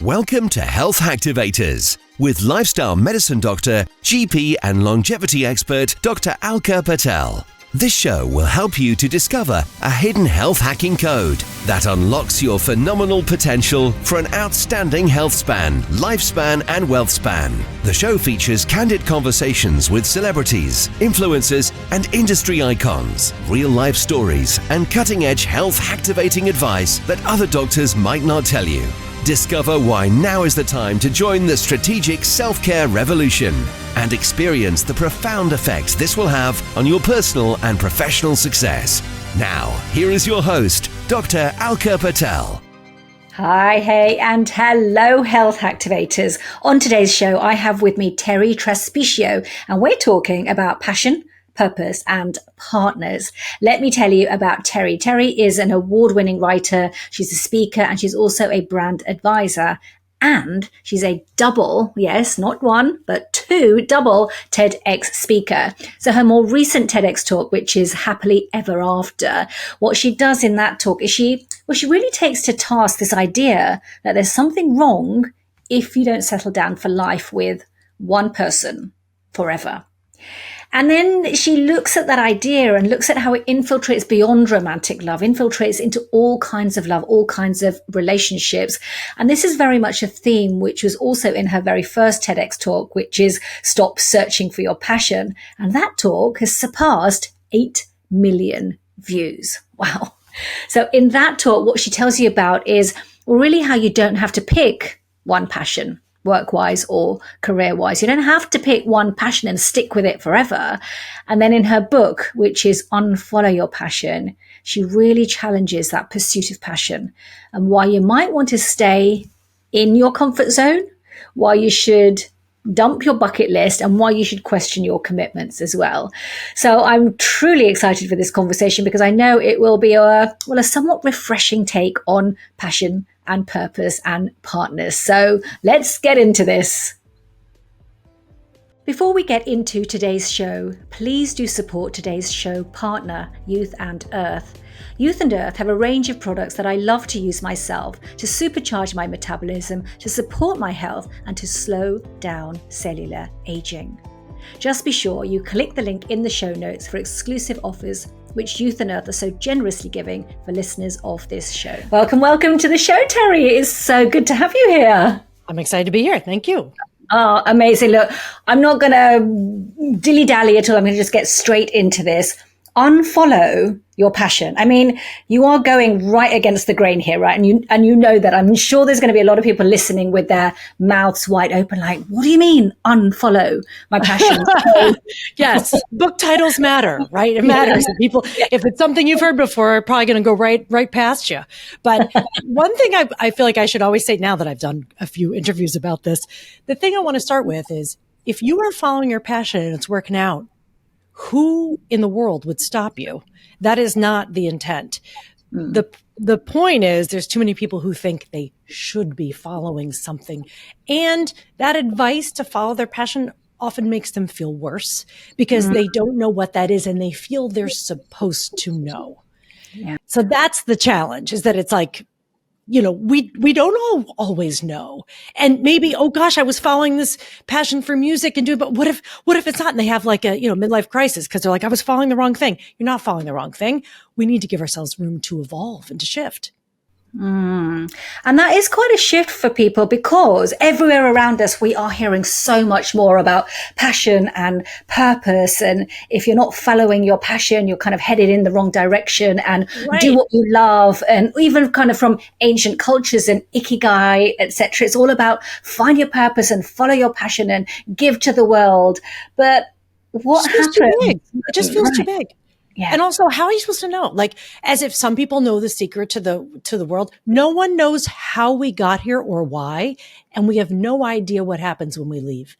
Welcome to Health Activators with lifestyle medicine doctor, GP and longevity expert Dr. Alka Patel. This show will help you to discover a hidden health hacking code that unlocks your phenomenal potential for an outstanding health span, lifespan and wealth span. The show features candid conversations with celebrities, influencers and industry icons, real life stories and cutting edge health activating advice that other doctors might not tell you. Discover why now is the time to join the strategic self-care revolution and experience the profound effects this will have on your personal and professional success. Now, here is your host, Dr. Alka Patel. Hi, hey, and hello, health activators. On today's show, I have with me Terri Trespicio, and we're talking about passion, purpose and partners. Let me tell you about Terri. Terri is an award-winning writer. She's a speaker and she's also a brand advisor. And she's a double, yes, not one, but double TEDx speaker. So her more recent TEDx talk, which is Happily Ever After, what she does in that talk is she really takes to task this idea that there's something wrong if you don't settle down for life with one person forever. And then she looks at that idea and looks at how it infiltrates beyond romantic love, infiltrates into all kinds of love, all kinds of relationships. And this is very much a theme which was also in her very first TEDx talk, which is Stop Searching for Your Passion. And that talk has surpassed 8 million views. Wow. So in that talk, what she tells you about is really how you don't have to pick one passion, work-wise or career-wise. You don't have to pick one passion and stick with it forever. And then in her book, which is Unfollow Your Passion, she really challenges that pursuit of passion and why you might want to stay in your comfort zone, why you should dump your bucket list and why you should question your commitments as well. So I'm truly excited for this conversation because I know it will be a somewhat refreshing take on passion and purpose and partners. So let's get into this. Before we get into today's show, please do support today's show partner, Youth and Earth. Youth and Earth have a range of products that I love to use myself to supercharge my metabolism, to support my health, and to slow down cellular aging. Just be sure you click the link in the show notes for exclusive offers which Youth and Earth are so generously giving for listeners of this show. Welcome to the show, Terri. It is so good to have you here. I'm excited to be here. Thank you. Oh, amazing. Look, I'm not going to dilly-dally at all. I'm going to just get straight into this. Unfollow your passion. I mean, you are going right against the grain here, right? And you know that. I'm sure there's going to be a lot of people listening with their mouths wide open, like, what do you mean unfollow my passion? Yes, book titles matter, right? It matters. Yeah. People, if it's something you've heard before, probably going to go right past you. But one thing I feel like I should always say now that I've done a few interviews about this, the thing I want to start with is if you are following your passion and it's working out, who in the world would stop you? That is not the intent. The point is there's too many people who think they should be following something. And that advice to follow their passion often makes them feel worse because they don't know what that is and they feel they're supposed to know. Yeah. So that's the challenge, is that it's like, you know, we don't always know. And maybe, oh gosh, I was following this passion for music and but what if it's not? And they have like a, midlife crisis because they're like, I was following the wrong thing. You're not following the wrong thing. We need to give ourselves room to evolve and to shift. And that is quite a shift for people because everywhere around us, we are hearing so much more about passion and purpose. And if you're not following your passion, you're kind of headed in the wrong direction and do what you love. And even kind of from ancient cultures and ikigai, etc. It's all about find your purpose and follow your passion and give to the world. But what happens? It just feels too big. Yeah. And also, how are you supposed to know? Like, as if some people know the secret to the world. No one knows how we got here or why, and we have no idea what happens when we leave.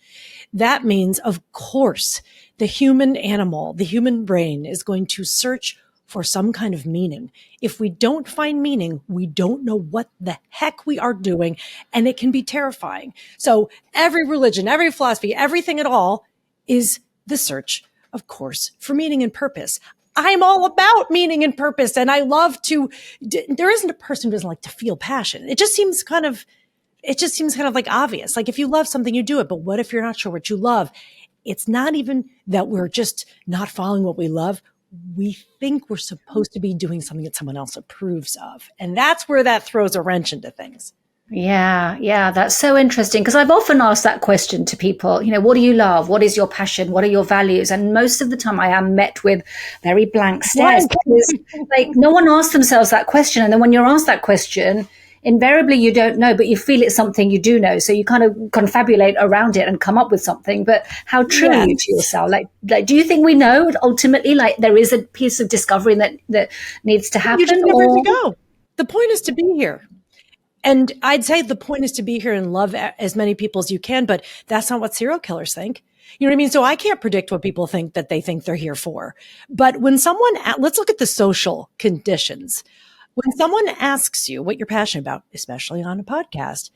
That means, of course, the human animal, the human brain is going to search for some kind of meaning. If we don't find meaning, we don't know what the heck we are doing, and it can be terrifying. So every religion, every philosophy, everything at all is the search, of course, for meaning and purpose. I'm all about meaning and purpose. And I love there isn't a person who doesn't like to feel passion. It just seems kind of it just seems kind of like obvious. Like if you love something, you do it. But what if you're not sure what you love? It's not even that we're just not following what we love. We think we're supposed to be doing something that someone else approves of. And that's where that throws a wrench into things. Yeah, that's so interesting because I've often asked that question to people, what do you love? What is your passion? What are your values? And most of the time I am met with very blank stares because like no one asks themselves that question. And then when you're asked that question, invariably you don't know, but you feel it's something you do know. So you kind of confabulate around it and come up with something. But how true are you to yourself? Like, do you think we know ultimately, like there is a piece of discovery that needs to happen? You just never have to go. The point is to be here. And I'd say the point is to be here and love as many people as you can, but that's not what serial killers think. You know what I mean? So I can't predict what people think that they think they're here for. But when let's look at the social conditions. When someone asks you what you're passionate about, especially on a podcast,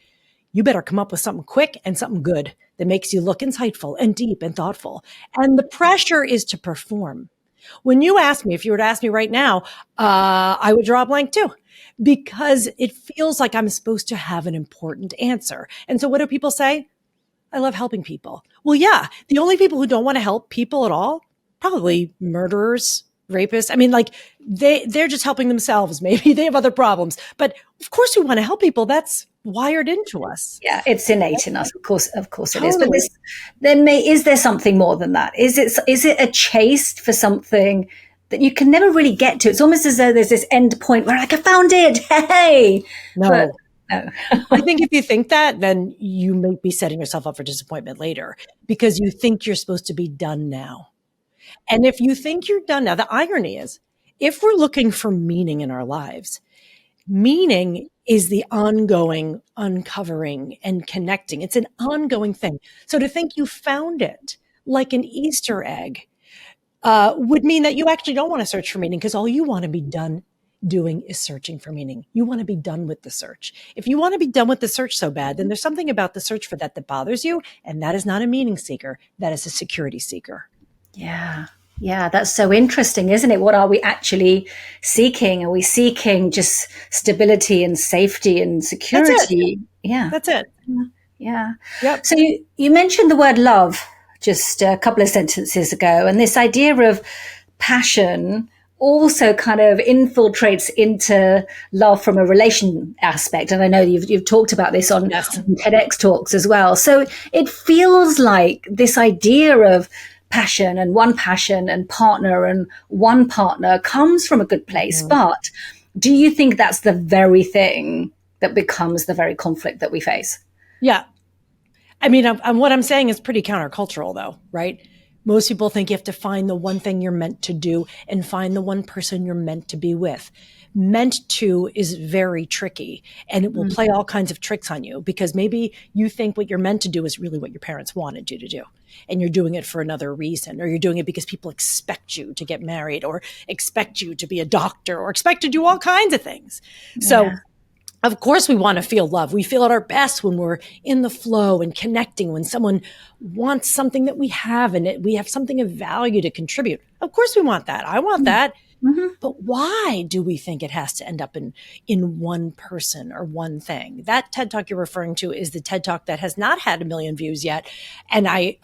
you better come up with something quick and something good that makes you look insightful and deep and thoughtful. And the pressure is to perform. When you ask me, if you were to ask me right now, I would draw a blank too, because it feels like I'm supposed to have an important answer. And so what do people say? I love helping people. Well, yeah, the only people who don't want to help people at all, probably murderers, rapists. I mean, like they're just helping themselves. Maybe they have other problems, but of course we want to help people. That's wired into us. Yeah, it's innate in us. Of course it is. But is there something more than that? Is it a chase for something that you can never really get to? It's almost as though there's this end point where like I found it. Hey, no. But, no. I think if you think that, then you may be setting yourself up for disappointment later because you think you're supposed to be done now. And if you think you're done now, the irony is, if we're looking for meaning in our lives, meaning is the ongoing uncovering and connecting. It's an ongoing thing. So to think you found it like an Easter egg would mean that you actually don't want to search for meaning because all you want to be done doing is searching for meaning. You want to be done with the search. If you want to be done with the search so bad, then there's something about the search for that bothers you. And that is not a meaning seeker. That is a security seeker. Yeah, that's so interesting, isn't it? What are we actually seeking? Are we seeking just stability and safety and security? That's it. Yeah. Yep. So you mentioned the word love just a couple of sentences ago, and this idea of passion also kind of infiltrates into love from a relation aspect. And I know you've talked about this on TEDx talks as well. So it feels like this idea of passion and one partner comes from a good place. But do you think that's the very thing that becomes the very conflict that we face? Yeah. I mean, what I'm saying is pretty countercultural though, right? Most people think you have to find the one thing you're meant to do and find the one person you're meant to be with. Meant to is very tricky and it will play all kinds of tricks on you because maybe you think what you're meant to do is really what your parents wanted you to do. And you're doing it for another reason, or you're doing it because people expect you to get married or expect you to be a doctor or expect to do all kinds of things. Yeah. So of course we want to feel love. We feel at our best when we're in the flow and connecting, when someone wants something that we have and we have something of value to contribute. Of course we want that. I want that. Mm-hmm. But why do we think it has to end up in one person or one thing? That TED Talk you're referring to is the TED Talk that has not had 1 million views yet. And I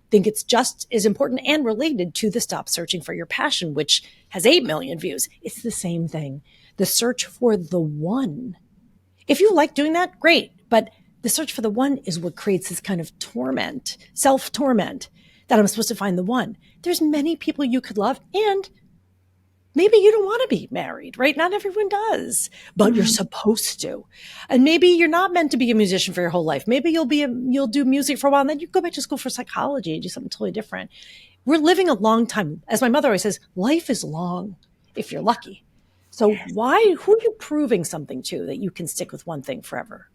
think it's just as important and related to the Stop Searching for Your Passion, which has 8 million views. It's the same thing. The search for the one. If you like doing that, great. But the search for the one is what creates this kind of torment, self-torment, that I'm supposed to find the one. There's many people you could love, and maybe you don't want to be married, right? Not everyone does, but you're supposed to. And maybe you're not meant to be a musician for your whole life. Maybe you'll do music for a while and then you go back to school for psychology and do something totally different. We're living a long time. As my mother always says, life is long if you're lucky. So who are you proving something to that you can stick with one thing forever?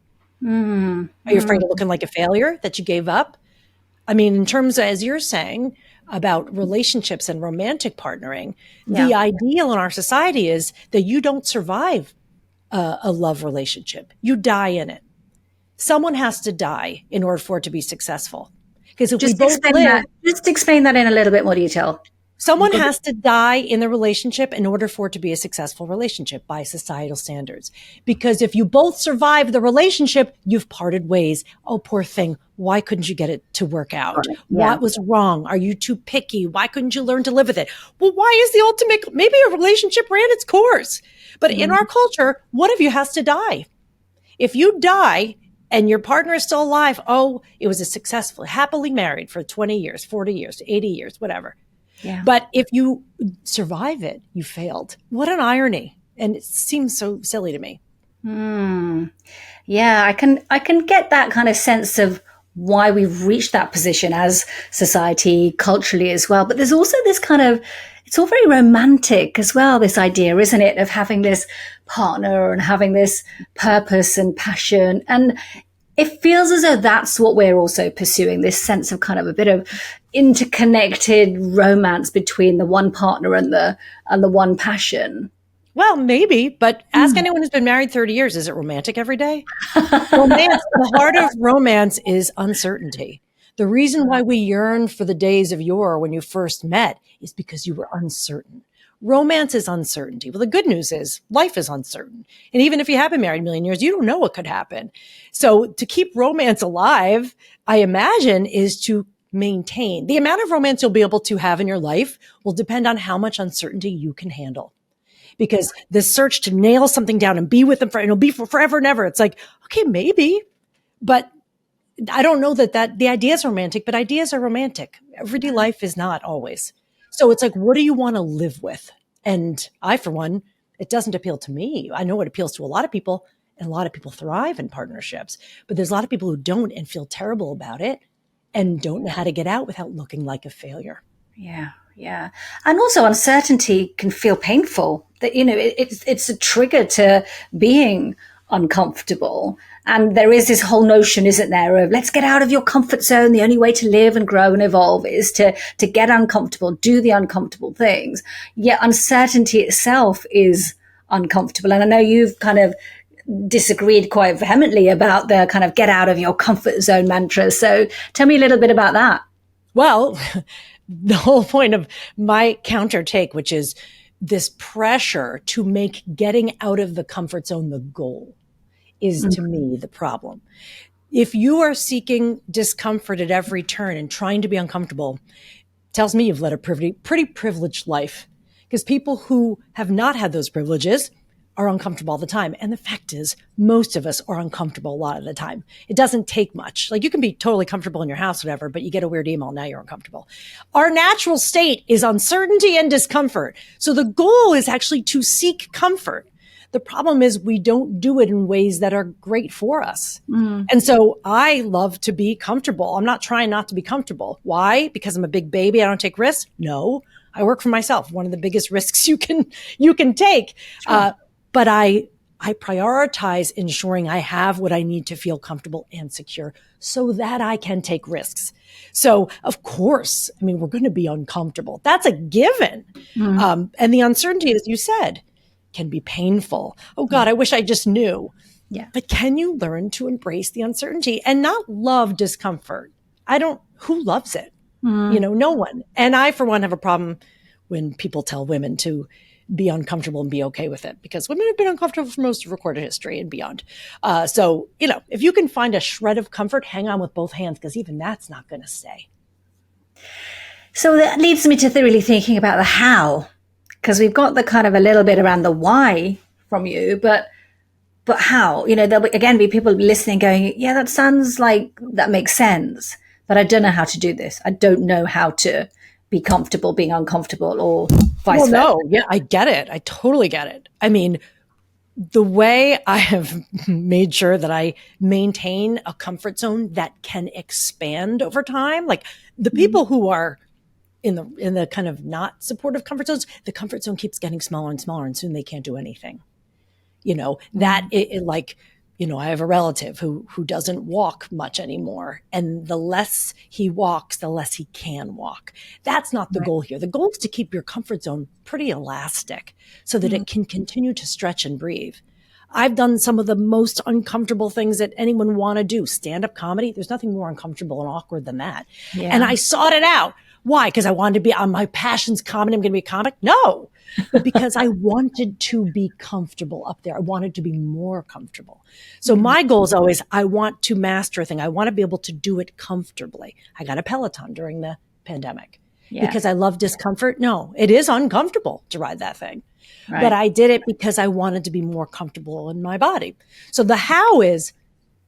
Are you afraid of looking like a failure that you gave up? I mean, in terms of, as you're saying, about relationships and romantic partnering, the ideal in our society is that you don't survive a love relationship. You die in it. Someone has to die in order for it to be successful. Because if we both live... Just explain that in a little bit more detail. Someone has to die in the relationship in order for it to be a successful relationship by societal standards. Because if you both survive the relationship, you've parted ways. Oh, poor thing. Why couldn't you get it to work out? Yeah. What was wrong? Are you too picky? Why couldn't you learn to live with it? Well, why is the ultimate? Maybe a relationship ran its course. But in our culture, one of you has to die. If you die and your partner is still alive, oh, it was a successful, happily married for 20 years, 40 years, 80 years, whatever. Yeah. But if you survive it, you failed. What an irony. And it seems so silly to me. Yeah, I can get that kind of sense of why we've reached that position as society, culturally as well. But there's also this kind of, it's all very romantic as well, this idea, isn't it, of having this partner and having this purpose and passion. And it feels as though that's what we're also pursuing, this sense of kind of a bit of interconnected romance between the one partner and the one passion. Well, maybe, but ask anyone who's been married 30 years, is it romantic every day? Romance, the heart of romance is uncertainty. The reason why we yearn for the days of yore when you first met is because you were uncertain. Romance is uncertainty. Well, the good news is life is uncertain. And even if you have been married a million years, you don't know what could happen. So to keep romance alive, I imagine, is to maintain. The amount of romance you'll be able to have in your life will depend on how much uncertainty you can handle. Because the search to nail something down and be with them and it'll be for forever and ever. It's like, okay, maybe, but I don't know that the idea is romantic, but ideas are romantic. Everyday life is not always. So it's like, what do you want to live with? And I, for one, it doesn't appeal to me. I know it appeals to a lot of people, and a lot of people thrive in partnerships, but there's a lot of people who don't and feel terrible about it and don't know how to get out without looking like a failure. Yeah. Yeah. And also uncertainty can feel painful. That, you know, it's a trigger to being uncomfortable. And there is this whole notion, isn't there, of let's get out of your comfort zone. The only way to live and grow and evolve is to get uncomfortable, do the uncomfortable things. Yet uncertainty itself is uncomfortable. And I know you've kind of disagreed quite vehemently about the kind of get out of your comfort zone mantra. So tell me a little bit about that. Well, the whole point of my counter take, which is this pressure to make getting out of the comfort zone the goal, is to me the problem. If you are seeking discomfort at every turn and trying to be uncomfortable, tells me you've led a pretty privileged life, because people who have not had those privileges are uncomfortable all the time. And the fact is, most of us are uncomfortable a lot of the time. It doesn't take much. Like, you can be totally comfortable in your house, whatever, but you get a weird email, now you're uncomfortable. Our natural state is uncertainty and discomfort. So the goal is actually to seek comfort. The problem is we don't do it in ways that are great for us. And so I love to be comfortable. I'm not trying not to be comfortable. Why? Because I'm a big baby. I don't take risks? No, I work for myself. One of the biggest risks you can take. Sure. But I prioritize ensuring I have what I need to feel comfortable and secure so that I can take risks. So of course, I mean, we're going to be uncomfortable. That's a given. And the uncertainty, as you said, can be painful. Oh God, I wish I just knew. Yeah. But can you learn to embrace the uncertainty and not love discomfort? Who loves it? You know, no one. And I, for one, have a problem when people tell women to be uncomfortable and be okay with it, because women have been uncomfortable for most of recorded history and beyond. So, you know, if you can find a shred of comfort, hang on with both hands, because even that's not going to stay. So that leads me to really thinking about the how, because we've got the kind of a little bit around the why from you, but how? You know, there'll again be people listening going, yeah, that sounds like that makes sense, but I don't know how to do this. I don't know how to be comfortable being uncomfortable, or vice versa. No, yeah, I get it. I totally get it. I mean, the way I have made sure that I maintain a comfort zone that can expand over time, like the people who are in the kind of not supportive comfort zones, the comfort zone keeps getting smaller and smaller, and soon they can't do anything. You know, that it like, you know, I have a relative who doesn't walk much anymore. And the less he walks, the less he can walk. That's not the goal here. The goal is to keep your comfort zone pretty elastic so that it can continue to stretch and breathe. I've done some of the most uncomfortable things that anyone want to do. Stand-up comedy, there's nothing more uncomfortable and awkward than that. Yeah. And I sought it out. Why? Because I wanted to be on my passion's common. I'm going to be a comic. No, but because I wanted to be comfortable up there. I wanted to be more comfortable. So my goal is always, I want to master a thing. I want to be able to do it comfortably. I got a Peloton during the pandemic because I love discomfort. No, it is uncomfortable to ride that thing. Right. But I did it because I wanted to be more comfortable in my body. So the how is,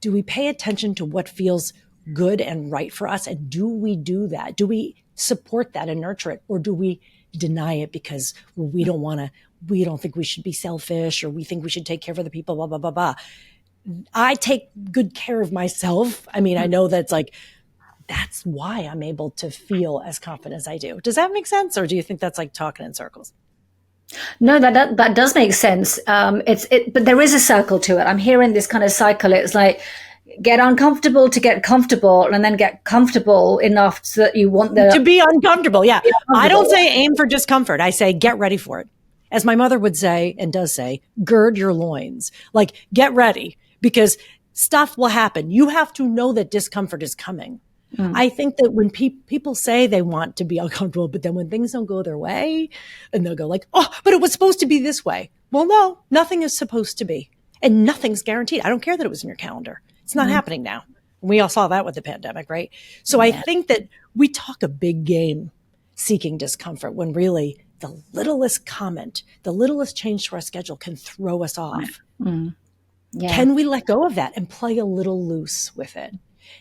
do we pay attention to what feels good and right for us? And do we do that? Do we support that and nurture it? Or do we deny it because we don't think we should be selfish, or we think we should take care of other people, blah, blah, blah, blah. I take good care of myself. I mean, I know that's that's why I'm able to feel as confident as I do. Does that make sense? Or do you think that's like talking in circles? No, that does make sense. But there is a circle to it. I'm hearing this kind of cycle. It's like, get uncomfortable to get comfortable, and then get comfortable enough so that you want to be uncomfortable. Yeah. I don't say aim for discomfort. I say get ready for it. As my mother would say and does say, gird your loins. Like, get ready, because stuff will happen. You have to know that discomfort is coming. I think that when people say they want to be uncomfortable, but then when things don't go their way, and they'll go like, oh, but it was supposed to be this way. Well, no, nothing is supposed to be, and nothing's guaranteed. I don't care that it was in your calendar. It's not happening now. We all saw that with the pandemic, right? So I think that we talk a big game seeking discomfort when really the littlest comment, the littlest change to our schedule can throw us off. Can we let go of that and play a little loose with it?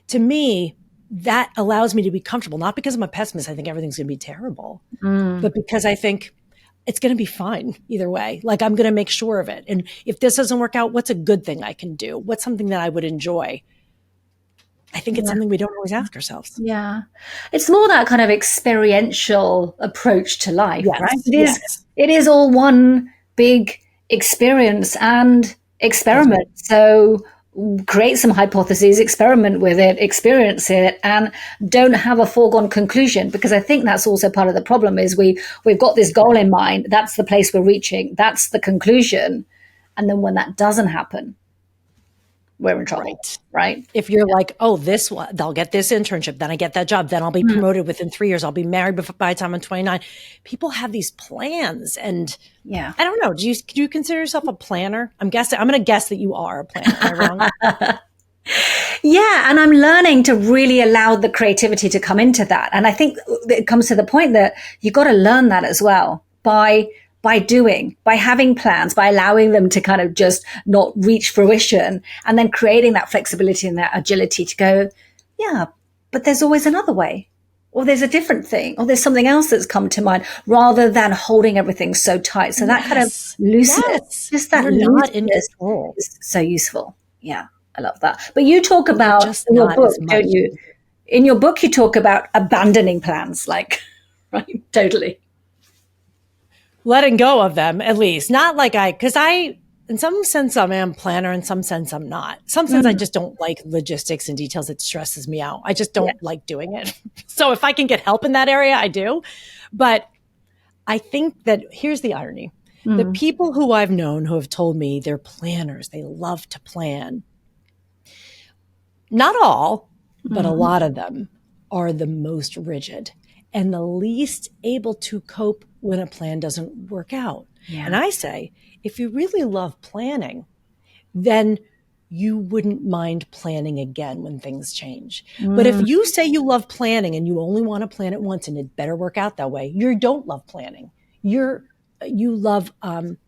To me, that allows me to be comfortable, not because I'm a pessimist. I think everything's going to be terrible, but because I think it's going to be fine either way. Like, I'm going to make sure of it. And if this doesn't work out, what's a good thing I can do? What's something that I would enjoy? I think it's something we don't always ask ourselves. Yeah. It's more that kind of experiential approach to life, right? It is all one big experience and experiment. So create some hypotheses, experiment with it, experience it, and don't have a foregone conclusion, because I think that's also part of the problem is we've got this goal in mind. That's the place we're reaching. That's the conclusion. And then when that doesn't happen, we're in trouble, right? If you're like, oh, this one, they'll get this internship, then I get that job, then I'll be promoted within 3 years, I'll be married by the time I'm 29. People have these plans, and I don't know. Do you consider yourself a planner? I'm going to guess that you are a planner. Am I wrong? Yeah, and I'm learning to really allow the creativity to come into that. And I think it comes to the point that you got to learn that as well by having plans, by allowing them to kind of just not reach fruition, and then creating that flexibility and that agility to go, yeah, but there's always another way, or there's a different thing, or there's something else that's come to mind, rather than holding everything so tight. So that kind of looseness, just that looseness is so useful. Yeah, I love that. But you talk about in your book, don't you? In your book, you talk about abandoning plans, like, right? Totally. Letting go of them, at least. Not like because in some sense, I am a planner. In some sense, I'm not. Some sense, I just don't like logistics and details. It stresses me out. I just don't like doing it. So if I can get help in that area, I do. But I think that here's the irony. The people who I've known who have told me they're planners, they love to plan. Not all, but a lot of them are the most rigid and the least able to cope when a plan doesn't work out. Yeah. And I say, if you really love planning, then you wouldn't mind planning again when things change. But if you say you love planning and you only want to plan it once and it better work out that way, you don't love planning. You love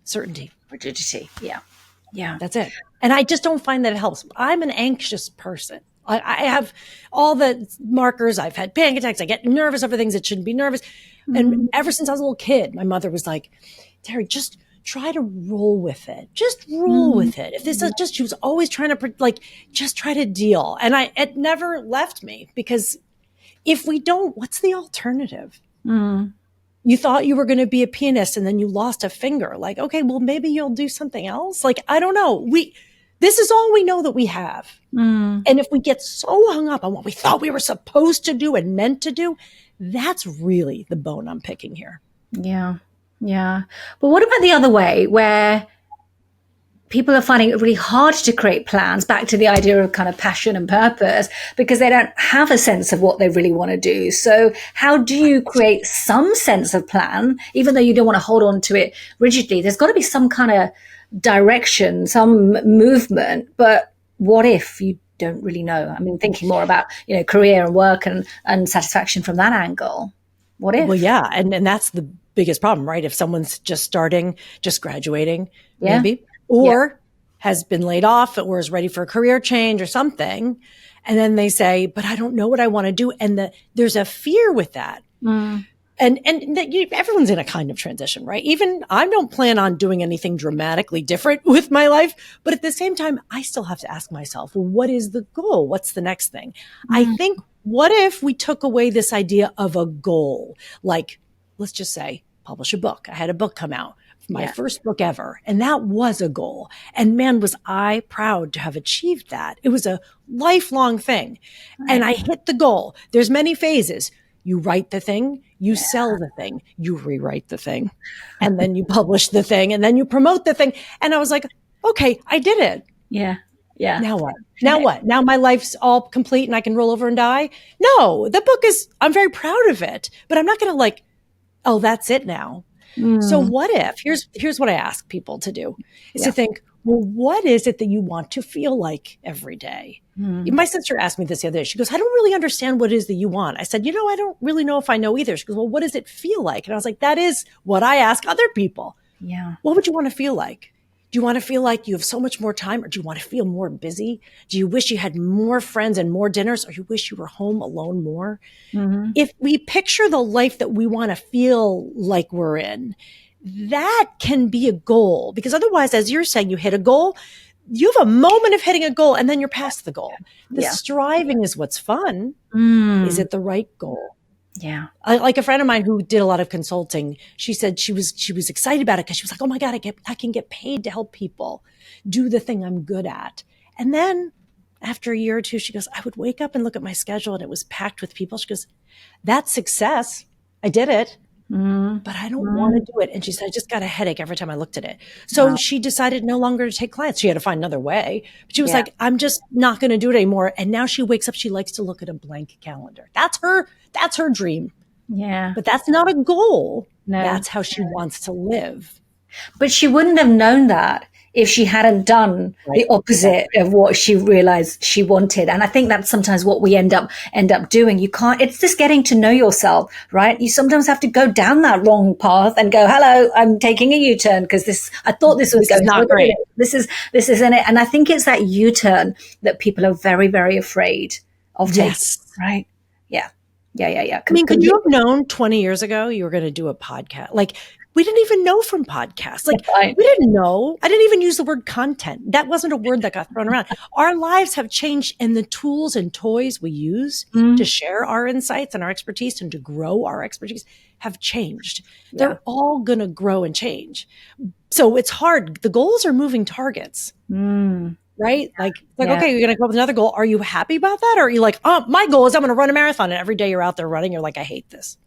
certainty. Rigidity. Yeah. Yeah. That's it. And I just don't find that it helps. I'm an anxious person. I have all the markers. I've had panic attacks. I get nervous over things that shouldn't be nervous. And ever since I was a little kid, my mother was like, Terri, just try to roll with it. Just roll with it. If this is just, she was always trying to just try to deal. And it never left me, because if we don't, what's the alternative? You thought you were going to be a pianist and then you lost a finger. Like, okay, well, maybe you'll do something else. Like, I don't know. This is all we know that we have. And if we get so hung up on what we thought we were supposed to do and meant to do, that's really the bone I'm picking here. Yeah. Yeah. But what about the other way, where people are finding it really hard to create plans, back to the idea of kind of passion and purpose, because they don't have a sense of what they really want to do. So how do you create some sense of plan, even though you don't want to hold on to it rigidly? There's got to be some kind of direction, some movement. But what if you don't really know? I mean, thinking more about, career and work and satisfaction from that angle. What if? Well, yeah. And that's the biggest problem, right? If someone's just starting, just graduating, maybe, or has been laid off or is ready for a career change or something. And then they say, but I don't know what I want to do. And there's a fear with that. And everyone's in a kind of transition, right? Even I don't plan on doing anything dramatically different with my life. But at the same time, I still have to ask myself, well, what is the goal? What's the next thing? I think, what if we took away this idea of a goal? Like, let's just say, publish a book. I had a book come out. My first book ever. And that was a goal. And man, was I proud to have achieved that. It was a lifelong thing. And I hit the goal. There's many phases. You write the thing, you sell the thing, you rewrite the thing, and then you publish the thing, and then you promote the thing. And I was like, okay, I did it. Yeah. Yeah. Now what? Now what? Now my life's all complete and I can roll over and die? No, the book I'm very proud of it, but I'm not going to oh, that's it now. So what if, here's what I ask people to do is to think, well, what is it that you want to feel like every day? My sister asked me this the other day. She goes, I don't really understand what it is that you want. I said, I don't really know if I know either. She goes, well, what does it feel like? And I was like, that is what I ask other people. Yeah. What would you want to feel like? Do you want to feel like you have so much more time, or do you want to feel more busy? Do you wish you had more friends and more dinners, or you wish you were home alone more? If we picture the life that we want to feel like we're in, that can be a goal, because otherwise, as you're saying, you hit a goal, you have a moment of hitting a goal and then you're past the goal. The striving is what's fun. Is it the right goal? Yeah. Like a friend of mine who did a lot of consulting, she said she was excited about it because she was like, oh my God, I can get paid to help people do the thing I'm good at. And then after a year or two, she goes, I would wake up and look at my schedule and it was packed with people. She goes, that's success. I did it, but I don't want to do it. And she said, I just got a headache every time I looked at it. So she decided no longer to take clients. She had to find another way. But she was like, I'm just not going to do it anymore. And now she wakes up, she likes to look at a blank calendar. That's her dream. Yeah. But that's not a goal. No. That's how she wants to live. But she wouldn't have known that if she hadn't done the opposite of what she realized she wanted. And I think that's sometimes what we end up doing. It's just getting to know yourself, right? You sometimes have to go down that wrong path and go, hello, I'm taking a U-turn because I thought this was going not great. This isn't it. And I think it's that U-turn that people are very, very afraid of taking, right? Yeah. Yeah. I mean, could you have known 20 years ago you were going to do a podcast? Like, we didn't even know from podcasts. Like, we didn't know. I didn't even use the word content. That wasn't a word that got thrown around. Our lives have changed, and the tools and toys we use to share our insights and our expertise and to grow our expertise have changed. Yeah. They're all going to grow and change. So it's hard. The goals are moving targets. Right? Like, okay, you're going to come up with another goal. Are you happy about that? Or are you like, oh, my goal is I'm going to run a marathon. And every day you're out there running, you're like, I hate this.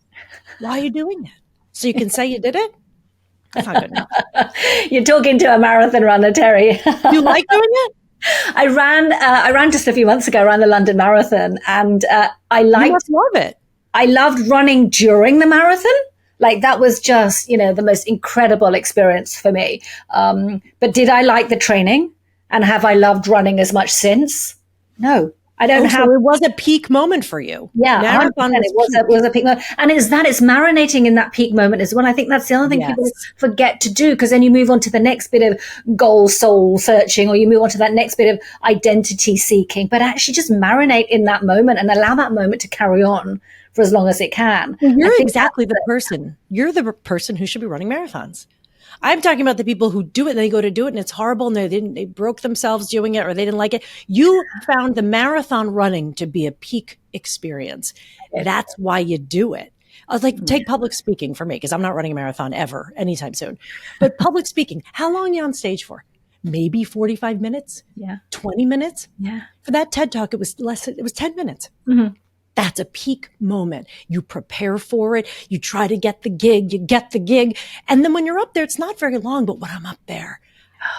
Why are you doing it? So you can say you did it? That's not good enough. You're talking to a marathon runner, Terri. You like doing it? I ran just a few months ago. I ran the London Marathon, and You must love it. I loved running during the marathon. Like, that was just, the most incredible experience for me. But did I like the training? And have I loved running as much since? No, I don't have. So it was a peak moment for you. Yeah, marathon was a peak moment. And it's marinating in that peak moment as well. I think that's the other thing people forget to do, because then you move on to the next bit of goal soul searching, or you move on to that next bit of identity seeking, but actually just marinate in that moment and allow that moment to carry on for as long as it can. Well, you're exactly the person. You're the person who should be running marathons. I'm talking about the people who do it and they go to do it and it's horrible and they broke themselves doing it or they didn't like it. You found the marathon running to be a peak experience. That's why you do it. I was like, take public speaking for me, because I'm not running a marathon ever anytime soon. But public speaking, how long are you on stage for? Maybe 45 minutes? Yeah. 20 minutes? Yeah. For that TED Talk, it was 10 minutes. That's a peak moment. You prepare for it. You try to get the gig. You get the gig. And then when you're up there, it's not very long. But when I'm up there,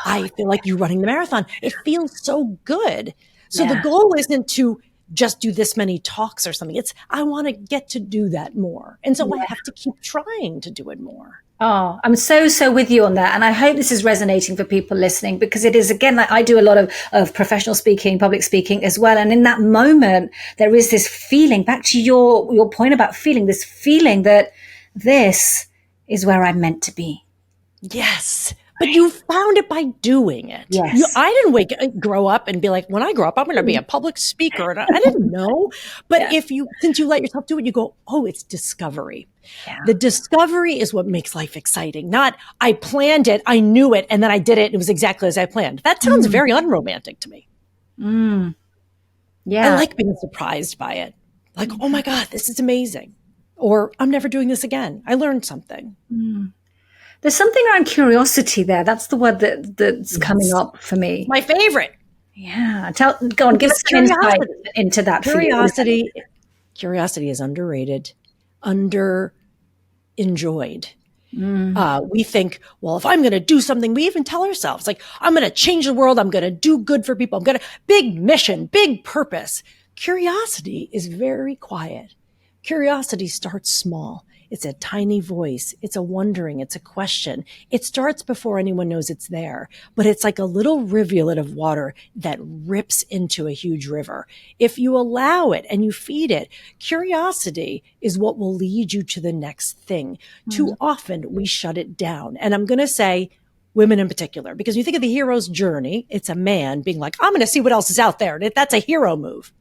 I feel like you're running the marathon. It feels so good. So Yeah. the goal isn't to just do this many talks or something. It's, I want to get to do that more. And so I have to keep trying to do it more. Oh, I'm so with you on that. And I hope this is resonating for people listening, because it is, again, like I do a lot of professional speaking, public speaking as well. And in that moment, there is this feeling, back to your point about feeling, this feeling that this is where I'm meant to be. Yes. But you found it by doing it. Yes. I didn't grow up and be like, when I grow up, I'm going to be a public speaker. And I didn't know. But since you let yourself do it, you go, oh, it's discovery. Yeah. The discovery is what makes life exciting. Not, I planned it, I knew it, and then I did it. It was exactly as I planned. That sounds very unromantic to me. Yeah. I like being surprised by it. Like, oh my God, this is amazing. Or I'm never doing this again. I learned something. There's something around curiosity there. That's the word that's coming up for me. My favorite. Yeah. Go on, give us some insight into that. Curiosity is underrated, under enjoyed. We think, well, if I'm going to do something, we even tell ourselves, like, I'm going to change the world. I'm going to do good for people. Big mission, big purpose. Curiosity is very quiet. Curiosity starts small. It's a tiny voice. It's a wondering. It's a question. It starts before anyone knows it's there, but it's like a little rivulet of water that rips into a huge river. If you allow it and you feed it, curiosity is what will lead you to the next thing. Too often we shut it down. And I'm going to say women in particular, because you think of the hero's journey, it's a man being like, I'm going to see what else is out there. That's a hero move.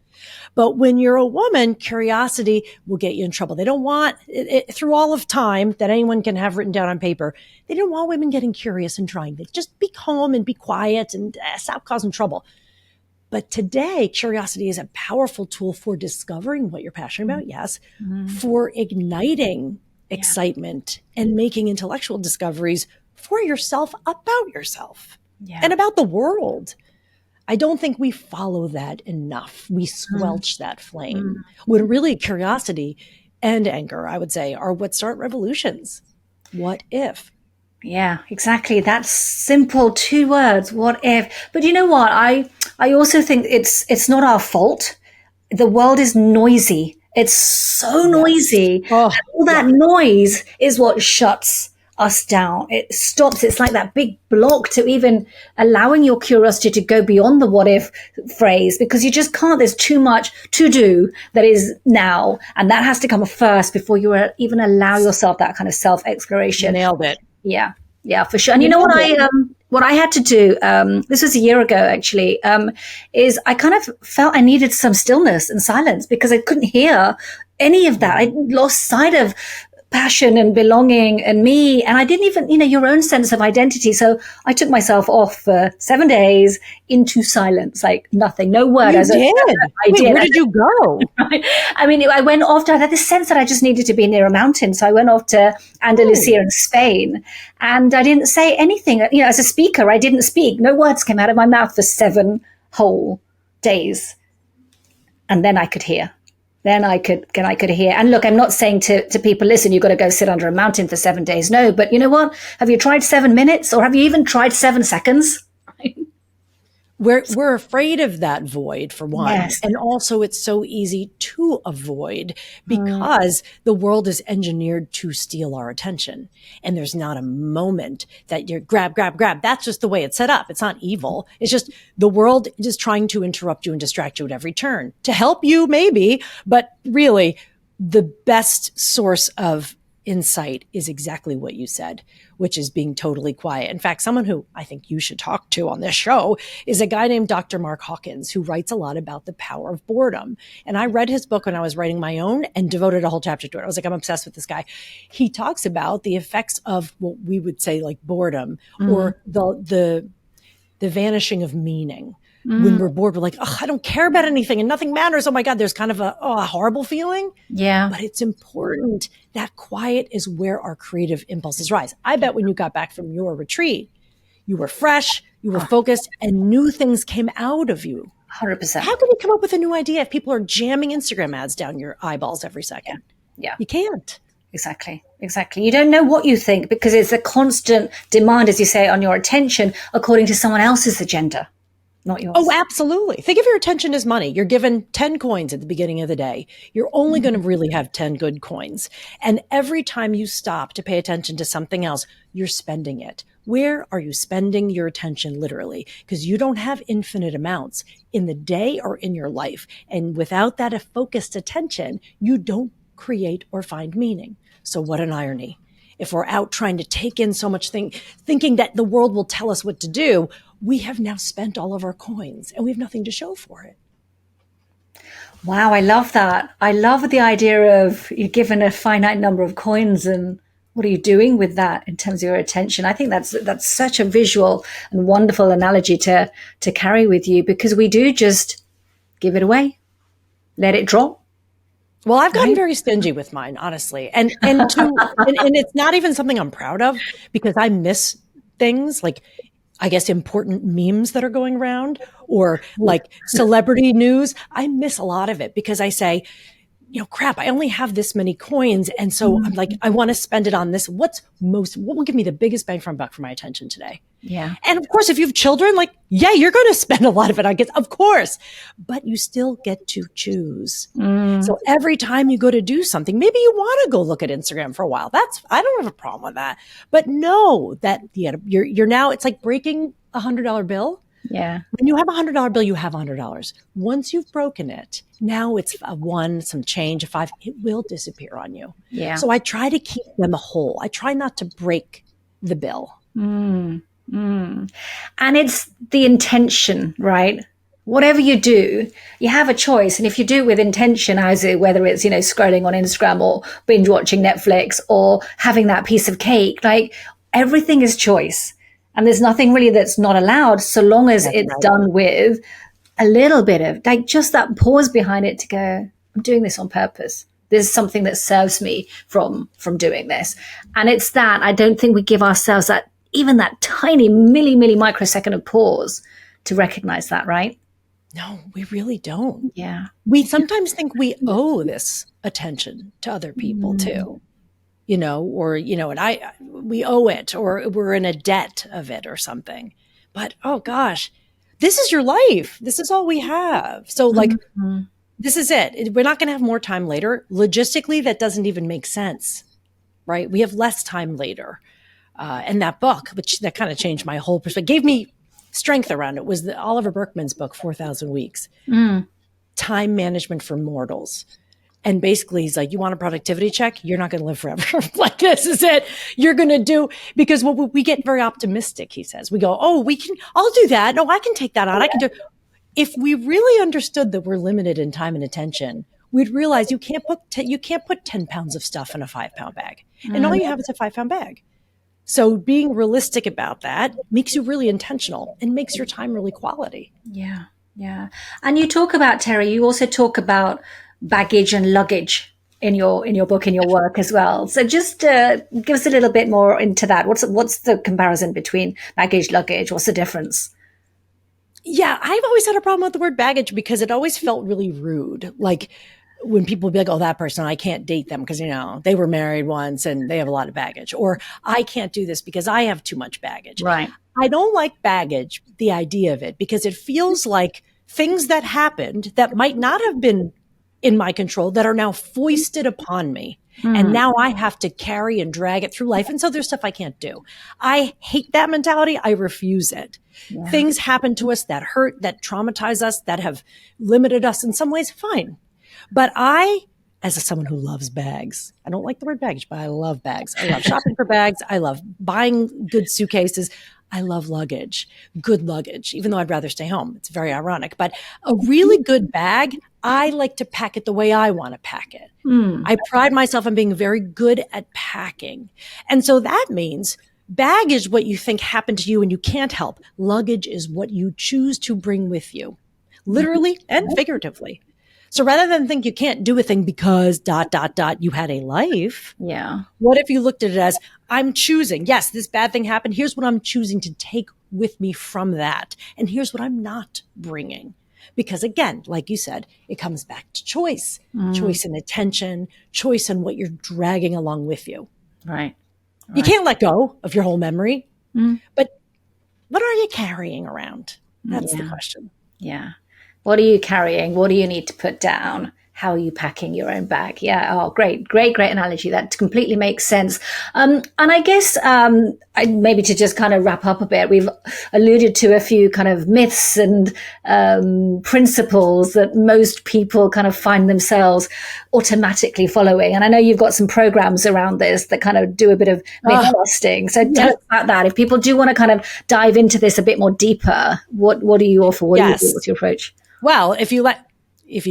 But when you're a woman, curiosity will get you in trouble. They don't want it, through all of time that anyone can have written down on paper. They don't want women getting curious and trying. They just be calm and be quiet and stop causing trouble. But today, curiosity is a powerful tool for discovering what you're passionate about. Yes. For igniting excitement and making intellectual discoveries for yourself, about yourself and about the world. I don't think we follow that enough. We squelch that flame. When really curiosity and anger, I would say, are what start revolutions. What if? Yeah, exactly. That's simple 2 words. What if? But you know what? I also think it's not our fault. The world is noisy. It's so noisy. All that noise is what shuts us down. It stops. It's like that big block to even allowing your curiosity to go beyond the what if phrase, because you just can't. There's too much to do that is now, and that has to come first before you even allow yourself that kind of self-exploration. Nailed it. Yeah, for sure. And you know what I had to do, this was a year ago actually, is I kind of felt I needed some stillness and silence because I couldn't hear any of that. I lost sight of passion and belonging and me. And I didn't even, your own sense of identity. So I took myself off for 7 days into silence, like nothing, no word. I did. Where did you go? I mean, I went off I had this sense that I just needed to be near a mountain. So I went off to Andalusia in Spain, and I didn't say anything. As a speaker, I didn't speak. No words came out of my mouth for 7 whole days. And then I could hear. Then I could hear. And look, I'm not saying to people, listen, you've got to go sit under a mountain for 7 days. No, but you know what? Have you tried 7 minutes, or have you even tried 7 seconds? We're afraid of that void, for one. Yes. And also it's so easy to avoid because the world is engineered to steal our attention. And there's not a moment that you're grab. That's just the way it's set up. It's not evil. It's just the world is trying to interrupt you and distract you at every turn to help you, maybe. But really, the best source of insight is exactly what you said, which is being totally quiet. In fact, someone who I think you should talk to on this show is a guy named Dr. Mark Hawkins, who writes a lot about the power of boredom. And I read his book when I was writing my own and devoted a whole chapter to it. I was like, I'm obsessed with this guy. He talks about the effects of what we would say like boredom or the vanishing of meaning. When we're bored, we're like, oh, I don't care about anything and nothing matters. Oh my God, there's kind of a horrible feeling. Yeah. But it's important. That quiet is where our creative impulses rise. I bet when you got back from your retreat, you were fresh, you were focused, and new things came out of you. 100%. How can you come up with a new idea if people are jamming Instagram ads down your eyeballs every second? Yeah. You can't. Exactly. You don't know what you think because it's a constant demand, as you say, on your attention according to someone else's agenda, not yours. Oh, absolutely. Think of your attention as money. You're given 10 coins at the beginning of the day. You're only going to really have 10 good coins. And every time you stop to pay attention to something else, you're spending it. Where are you spending your attention literally? Because you don't have infinite amounts in the day or in your life. And without that focused attention, you don't create or find meaning. So what an irony. If we're out trying to take in so much thinking that the world will tell us what to do, we have now spent all of our coins and we have nothing to show for it. Wow, I love that. I love the idea of you're given a finite number of coins and what are you doing with that in terms of your attention? I think that's such a visual and wonderful analogy to carry with you because we do just give it away, let it drop. Well, I've gotten very stingy with mine, honestly. And it's not even something I'm proud of because I miss things like, I guess, important memes that are going around or like celebrity news. I miss a lot of it because I say, crap, I only have this many coins. And so I'm like, I want to spend it on this. What will give me the biggest bang for my buck for my attention today? Yeah. And of course, if you have children, you're going to spend a lot of it, I guess, of course, but you still get to choose. So every time you go to do something, maybe you want to go look at Instagram for a while. I don't have a problem with that, but know that you're now, it's like breaking $100 bill. Yeah. When you have $100 bill, you have $100. Once you've broken it, now it's a 1, some change, a 5, it will disappear on you. Yeah. So I try to keep them whole. I try not to break the bill. And it's the intention, right? Whatever you do, you have a choice. And if you do it with intention, whether it's, scrolling on Instagram or binge watching Netflix or having that piece of cake, everything is choice. And there's nothing really that's not allowed so long as it's done with a little bit of just that pause behind it to go, I'm doing this on purpose. There's something that serves me from doing this. And it's that I don't think we give ourselves that tiny milli microsecond of pause to recognize that, right? No, we really don't. Yeah. We sometimes think we owe this attention to other people too. We owe it or we're in a debt of it or something. But, oh gosh, this is your life. This is all we have. So this is it. We're not going to have more time later. Logistically, that doesn't even make sense, right? We have less time later. And that book, that kind of changed my whole perspective, gave me strength around it, was Oliver Burkeman's book, 4,000 Weeks, Time Management for Mortals. And basically he's like, you want a productivity check? You're not going to live forever. This is it. You're going to do, because we get very optimistic, he says. We go, I'll do that. No, I can take that on. I can do. If we really understood that we're limited in time and attention, we'd realize you can't put 10 pounds of stuff in a 5-pound bag. And all you have is a 5-pound bag. So being realistic about that makes you really intentional and makes your time really quality. Yeah. Yeah. And you talk about, Terri, you also talk about baggage and luggage in your book, in your work as well. So just give us a little bit more into that. What's the comparison between baggage, luggage? What's the difference? Yeah, I've always had a problem with the word baggage because it always felt really rude. Like when people would be like, oh, that person, I can't date them because, they were married once and they have a lot of baggage. Or I can't do this because I have too much baggage. Right. I don't like baggage, the idea of it, because it feels like things that happened that might not have been in my control that are now foisted upon me. And now I have to carry and drag it through life. And so there's stuff I can't do. I hate that mentality. I refuse it. Yeah. Things happen to us that hurt, that traumatize us, that have limited us in some ways. Fine. But as someone who loves bags, I don't like the word baggage, but I love bags. I love shopping for bags. I love buying good suitcases. I love luggage, good luggage, even though I'd rather stay home. It's very ironic, but a really good bag, I like to pack it the way I want to pack it. I pride myself on being very good at packing. And so that means bag is what you think happened to you and you can't help. Luggage is what you choose to bring with you, literally and figuratively. So rather than think you can't do a thing because ... you had a life. Yeah. What if you looked at it as, I'm choosing, yes, this bad thing happened. Here's what I'm choosing to take with me from that. And here's what I'm not bringing. Because again, like you said, it comes back to choice, choice and attention, choice and what you're dragging along with you. Right. You can't let go of your whole memory, Mm. but what are you carrying around? That's the question. Yeah. What are you carrying? What do you need to put down? How are you packing your own bag? Yeah. Oh, great analogy. That completely makes sense. And I guess maybe to just kind of wrap up a bit, we've alluded to a few kind of myths and principles that most people kind of find themselves automatically following. And I know you've got some programs around this that kind of do a bit of myth busting. So tell us about that. If people do want to kind of dive into this a bit more deeper, what do you offer? What do you do? What's your approach? Well, if you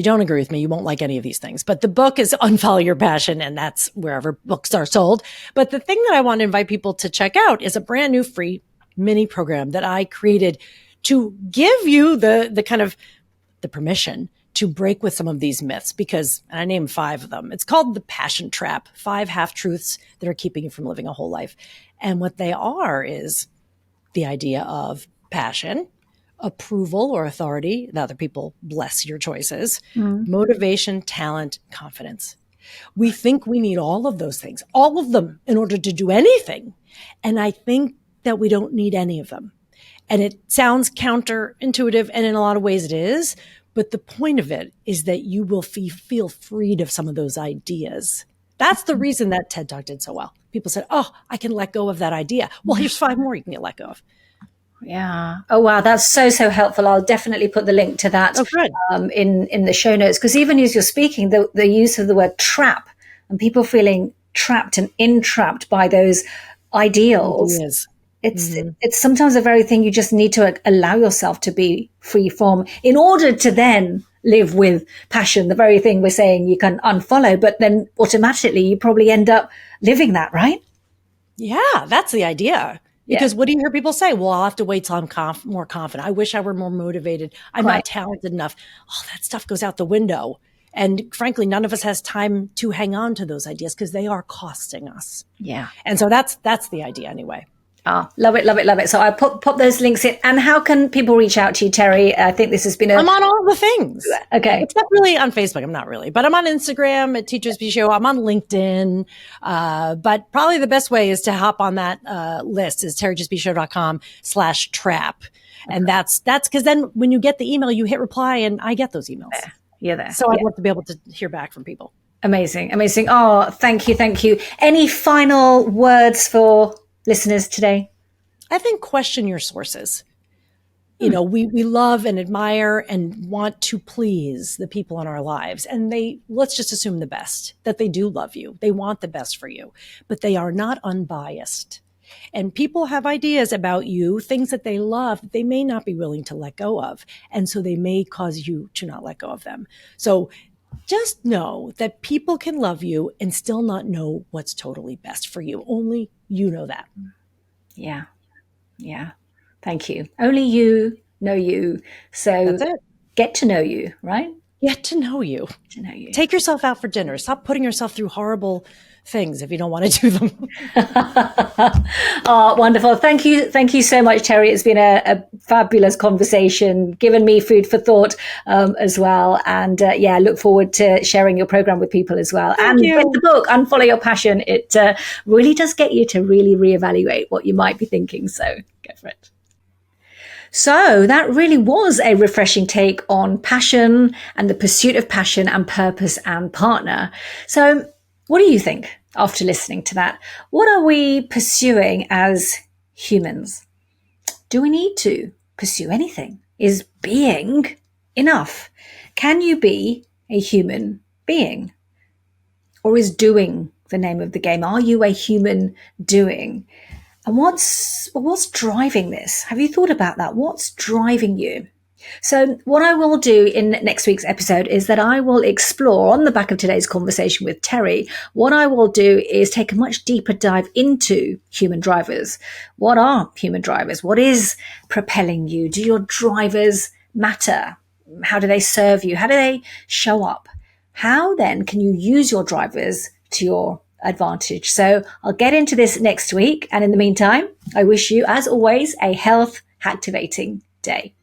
don't agree with me, you won't like any of these things. But the book is Unfollow Your Passion, and that's wherever books are sold. But the thing that I want to invite people to check out is a brand new free mini program that I created to give you the kind of the permission to break with some of these myths, because, and I named 5 of them. It's called the Passion Trap, 5 half-truths that are keeping you from living a whole life. And what they are is the idea of passion, approval or authority, that other people bless your choices, motivation, talent, confidence. We think we need all of those things, all of them, in order to do anything. And I think that we don't need any of them. And it sounds counterintuitive, and in a lot of ways it is. But the point of it is that you will feel freed of some of those ideas. That's the reason that TED Talk did so well. People said, oh, I can let go of that idea. Well, here's 5 more you can get let go of. Yeah. Oh, wow. That's so helpful. I'll definitely put the link to that in the show notes, because even as you're speaking, the use of the word trap and people feeling trapped and entrapped by those ideals. It's sometimes the very thing you just need to allow yourself to be free from in order to then live with passion, the very thing we're saying you can unfollow, but then automatically you probably end up living that, right? Yeah, that's the idea. Because what do you hear people say? Well, I'll have to wait till I'm more confident. I wish I were more motivated. I'm not talented enough. Oh, that stuff goes out the window. And frankly, none of us has time to hang on to those ideas because they are costing us. Yeah. And so that's the idea anyway. Oh, love it. So I pop those links in. And how can people reach out to you, Terri? I think this has been I'm on all the things. Okay. It's not really on Facebook. I'm not really, but I'm on Instagram at Terri Trespicio. I'm on LinkedIn. But probably the best way is to hop on that list is territrespicio.com/trap. And that's because then when you get the email, you hit reply and I get those emails. You're there. So I'd love to be able to hear back from people. Amazing. Oh, thank you. Any final words for listeners today? I think question your sources. You know, we love and admire and want to please the people in our lives. And let's just assume the best, that they do love you. They want the best for you, but they are not unbiased. And people have ideas about you, things that they love, that they may not be willing to let go of. And so they may cause you to not let go of them. So just know that people can love you and still not know what's totally best for you. Only you know that. Yeah. Thank you. Only you know you. So that's it. Get to know you, right? Get to know you. Take yourself out for dinner. Stop putting yourself through horrible things if you don't want to do them. Oh, wonderful. Thank you so much, Terri. It's been a fabulous conversation, given me food for thought as well. And look forward to sharing your program with people as well. Thank you. With the book, Unfollow Your Passion, it really does get you to really reevaluate what you might be thinking. So go for it. So that really was a refreshing take on passion and the pursuit of passion and purpose and partner. So what do you think after listening to that? What are we pursuing as humans? Do we need to pursue anything? Is being enough? Can you be a human being? Or is doing the name of the game? Are you a human doing? And what's driving this? Have you thought about that? What's driving you? So what I will do in next week's episode is that I will explore, on the back of today's conversation with Terri, what I will do is take a much deeper dive into human drivers. What are human drivers? What is propelling you? Do your drivers matter? How do they serve you? How do they show up? How then can you use your drivers to your advantage? So I'll get into this next week. And in the meantime, I wish you, as always, a health activating day.